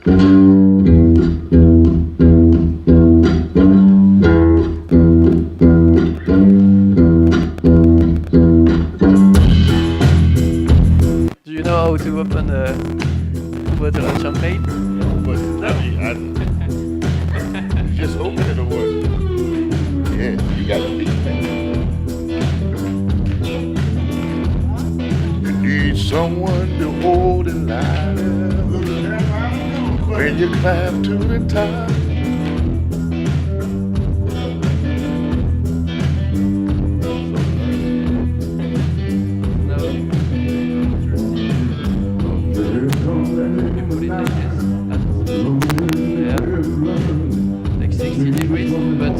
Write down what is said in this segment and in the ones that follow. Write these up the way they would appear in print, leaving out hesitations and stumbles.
Do you know how to open a bottle of champagne? But you just open it or what? Yeah, you got to beat that. You need someone to hold it louder when you climb to the top. No. You put it like this. Yeah. Like 60 degrees, but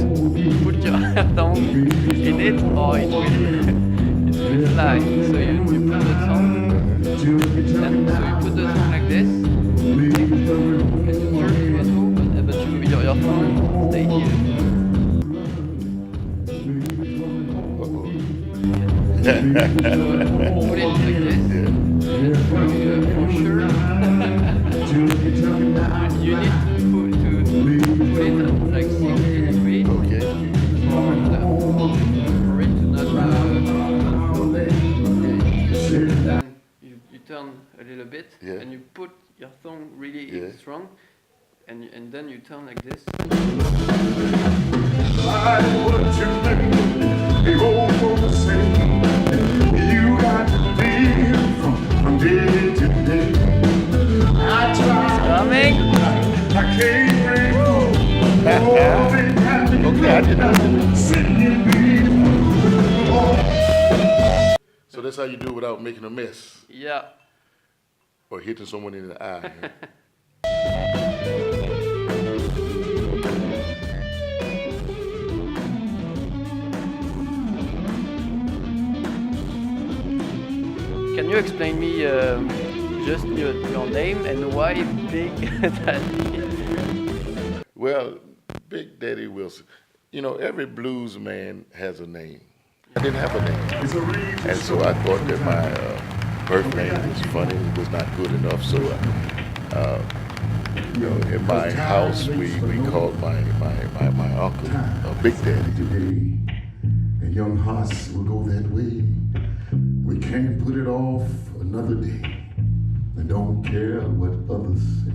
put your tongue in it or it will fly. So you put the tongue and so you put the tongue like this and you turn it open, but your tongue stay here. Put it like this. For sure. You need to put it at like 60 degrees. Okay. For it to not then you turn a little bit and you put your tongue really strong and then you turn like this. Why would you think the old folks say you got to live from day to day? I try, Coming. I can't bring Okay, I didn't know. So that's how you do it without making a mess Yeah. or hitting someone in the eye. Can you explain me just your name and why Big Daddy? Well, Big Daddy Wilson, you know, every blues man has a name. I didn't have a name. And so I thought that my birth name was funny. It was not good enough. So, you know, in my house, we called my uncle Big Daddy. And young hearts will go that way. We can't put it off another day. And don't care what others say.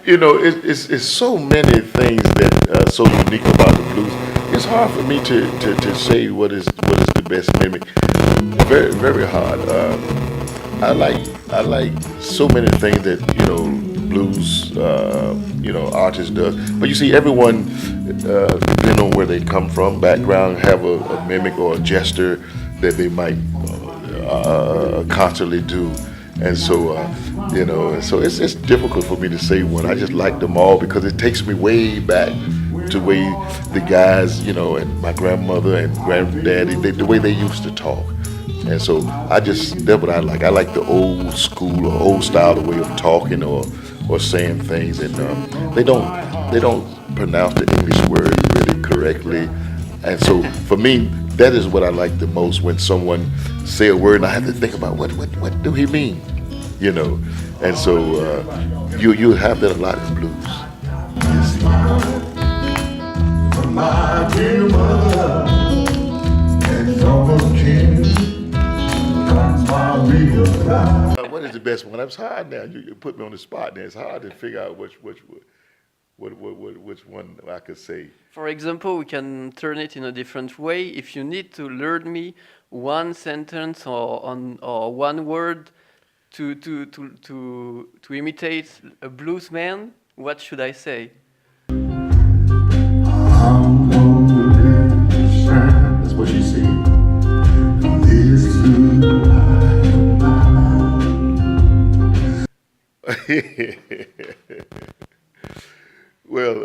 You know, it's so many things that are so unique about the blues. It's hard for me to say what is the best mimic. Very, very hard. I like so many things that, you know, blues you know, artist does. But you see, everyone, depending on where they come from, background, have a mimic or a gesture that they might constantly do. And so, you know, so it's difficult for me to say one. I just like them all because it takes me way back to way the guys, you know, and my grandmother and granddaddy, the way they used to talk. And so that's what I like. I like the old school or old style, the way of talking or saying things, and they don't pronounce the English word really correctly. And so for me, that is what I like the most, when someone say a word and I have to think about what do he mean, you know. And so you have that a lot in blues. From my dear mother and from a king comes my real pride. What is the best one? It's hard now. You put me on the spot now. It's hard to figure out which one I could say. For example, we can turn it in a different way. If you need to learn me one sentence or one word to imitate a blues man, what should I say? I'm gonna let you shine. That's what she said. This blue Well,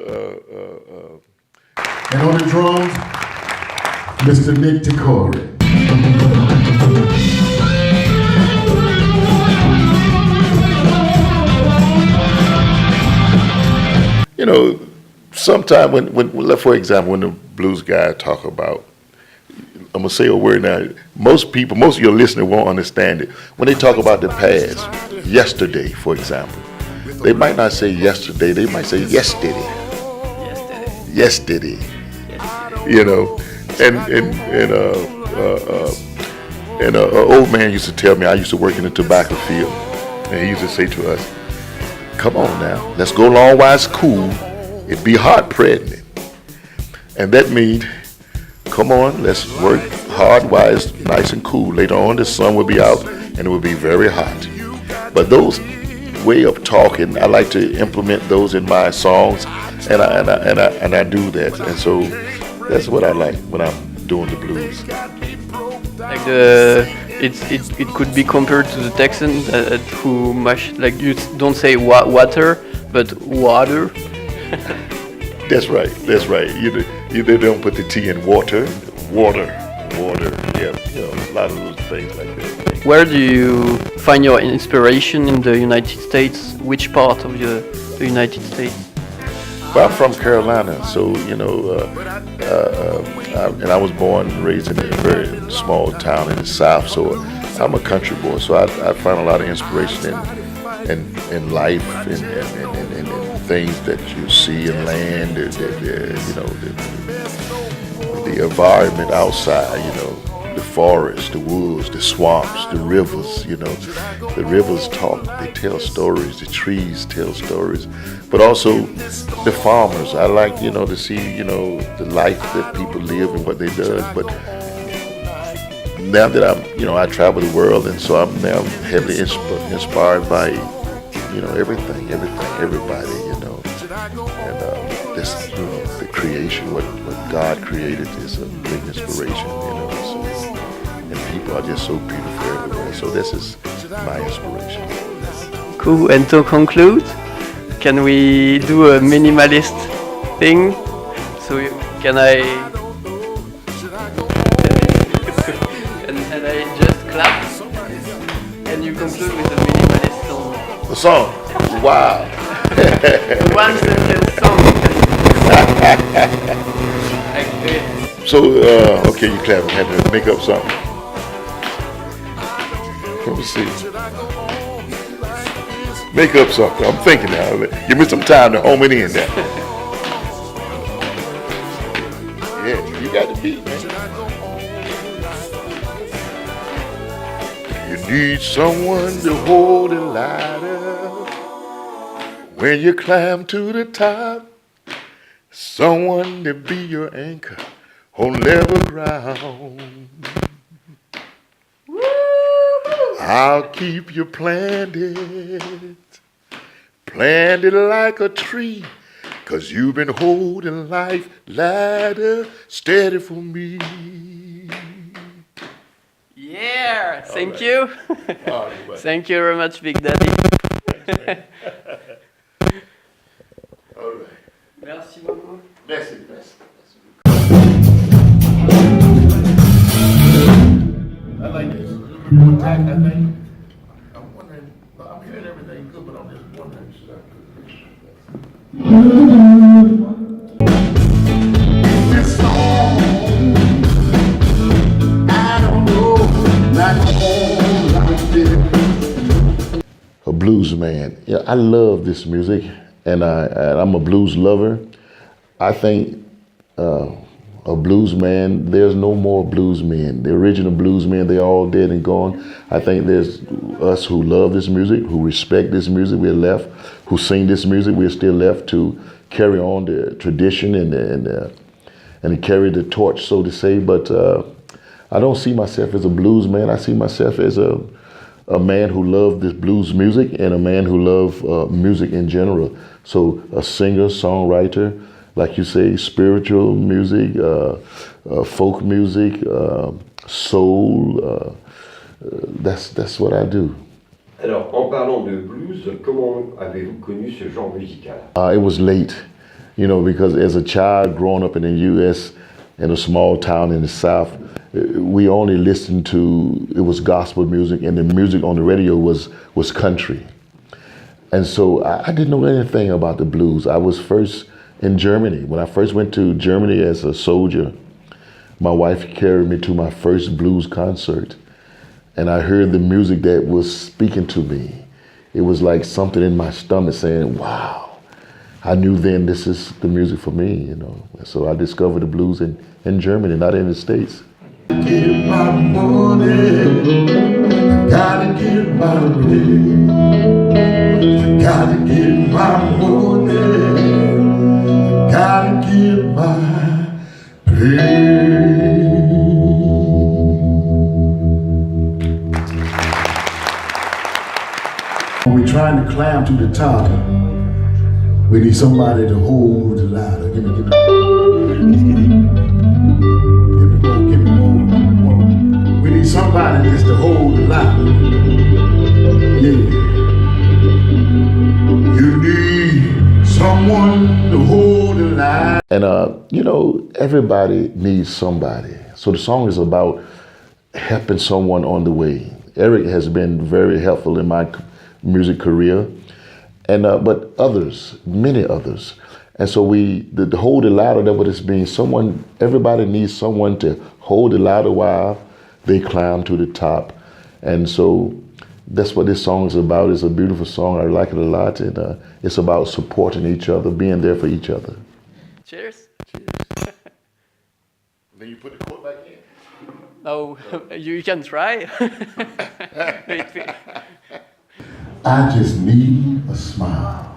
and on the drums, Mr. Nick Tacori. you know, sometimes when for example, when the blues guy talk about I'm gonna say a word now. Most people, most of your listeners won't understand it. When they talk about the past, yesterday, for example, they might not say yesterday. They might say yesterday. Yesterday. You know, and an old man used to tell me. I used to work in the tobacco field, and he used to say to us, "Come on now, let's go long while it's cool. It be hot pregnant," and that means, come on, let's work hard while it's nice and cool. Later on, the sun will be out and it will be very hot. But those way of talking, I like to implement those in my songs, and I do that. And so that's what I like when I'm doing the blues. Like it could be compared to the Texans who mash, like you don't say water but water. That's right. That's right. You don't put the T in water. Yeah, you know, a lot of those things like that. Where do you find your inspiration in the United States? Which part of the United States? Well, I'm from Carolina, so you know, and I was born and raised in a very small town in the South. So I'm a country boy. So I find a lot of inspiration in life and things that you see in land, you know, the environment outside, you know, the forest, the woods, the swamps, the rivers, you know. The rivers talk, they tell stories, the trees tell stories, but also the farmers. I like, you know, to see, you know, the life that people live and what they do. But now that I travel the world, and so I'm now heavily inspired by, you know, everything, everybody, you know, and this, you know, the creation, what God created is a big inspiration, you know. So, and people are just so beautiful everywhere. So this is my inspiration. Cool. And to conclude, can we do a minimalist thing? So can I? and I just clap, and you conclude with a minimalist song. The song. Wow. One sentence song. So, okay, you clap. Had to make up something. Let me see. Make up something. I'm thinking now. Give me some time to home it in there. Yeah, you got the beat, man. You need someone to hold a ladder when you climb to the top. Someone to be your anchor on level ground. I'll keep you planted like a tree, 'cause you've been holding life ladder steady for me. Yeah, thank you. Oh, Thank you very much, Big Daddy. all right. Merci beaucoup. Merci. I like this. More tact, I think. I'm wondering, I'm hearing everything good, but I'm just wondering, should I put This song, I don't know, not all like this. a blues man? Yeah, I love this music, and I'm a blues lover. I think a blues man, there's no more blues men. The original blues men, they're all dead and gone. I think there's us who love this music, who respect this music, we're left, who sing this music, we're still left to carry on the tradition and carry the torch, so to say. But I don't see myself as a blues man. I see myself as a man who loved this blues music and a man who loved music in general. So a singer, songwriter, like you say, spiritual music, folk music, soul. That's what I do. Alors, en parlant de blues, comment avez-vous connu ce genre musical? It was late, you know, because as a child growing up in the U.S. in a small town in the South, we only listened to, it was gospel music, and the music on the radio was country. And so I didn't know anything about the blues. I was first in Germany. When I first went to Germany as a soldier, My wife carried me to my first blues concert, and I heard the music that was speaking to me. It was like something in my stomach saying, wow. I knew then this is the music for me, you know. So I discovered the blues in Germany, not in the States. Get my money, I gotta get my bread. I gotta get my money, I gotta get my bread. When we're trying to climb to the top, we need somebody to hold the ladder. Give me more. We need somebody just to hold the ladder. Yeah. You need someone to hold the ladder. And, you know, everybody needs somebody. So the song is about helping someone on the way. Eric has been very helpful in my music career, and but others, many others. And so the hold the ladder, that what it's being, someone, everybody needs someone to hold the ladder while they climb to the top. And so that's what this song is about. It's a beautiful song. I like it a lot. And it's about supporting each other, being there for each other. Cheers. Then you put the quote back in. No, you can try. I just need a smile.